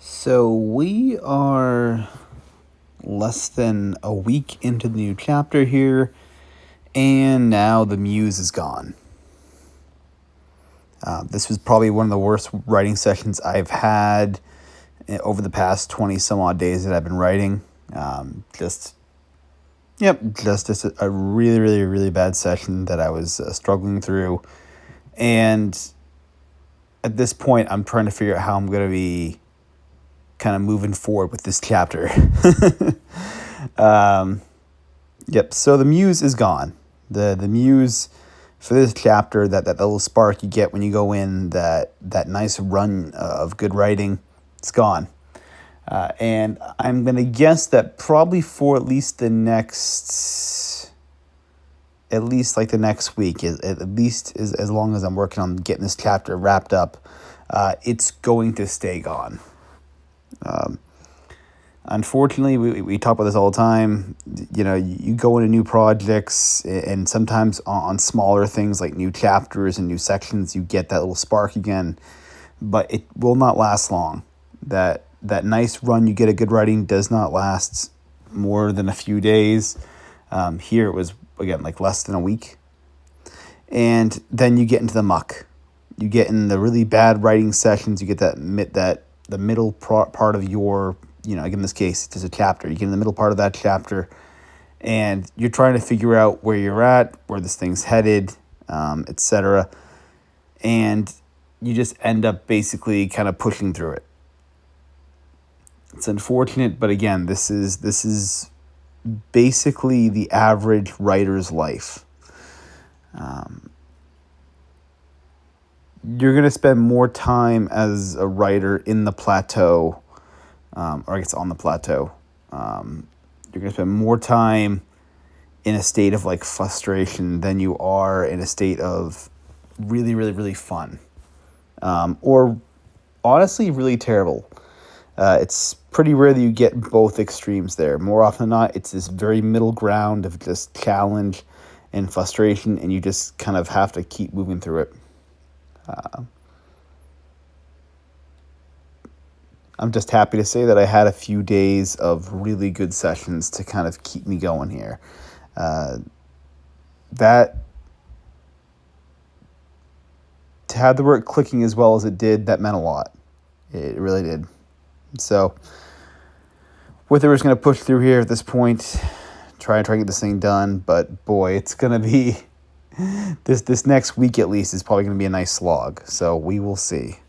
So we are less than a week into the new chapter here, and now the muse is gone. This was probably one of the worst writing sessions I've had over the past 20 some odd days that I've been writing. Just a really, really, really bad session that I was struggling through. And at this point, I'm trying to figure out how I'm going to be kind of moving forward with this chapter. So the muse is gone. The muse for this chapter, that little spark you get when you go in, that nice run of good writing, it's gone. And I'm going to guess that probably for at least the next week, at least as long as I'm working on getting this chapter wrapped up, it's going to stay gone. Unfortunately, we talk about this all the time. You know, you go into new projects, and sometimes on smaller things like new chapters and new sections, you get that little spark again, but it will not last long. That nice run you get at good writing does not last more than a few days. Here it was, again, like less than a week. And then you get into the muck. You get in the really bad writing sessions. You get the middle part of your, again, in this case, it's just a chapter. You get in the middle part of that chapter, and you're trying to figure out where you're at, where this thing's headed, etc. And you just end up basically kind of pushing through it. It's unfortunate, but again, this is basically the average writer's life. You're going to spend more time as a writer in the plateau, or I guess on the plateau. You're going to spend more time in a state of like frustration than you are in a state of really, really, really fun. Or honestly, really terrible. It's pretty rare that you get both extremes there. More often than not, it's this very middle ground of just challenge and frustration, and you just kind of have to keep moving through it. I'm just happy to say that I had a few days of really good sessions to kind of keep me going here. That to have the work clicking as well as it did, that meant a lot. It really did. So, with it, we're just going to push through here at this point, try and get this thing done. But boy, it's going to be this next week at least is probably going to be a nice slog. So we will see.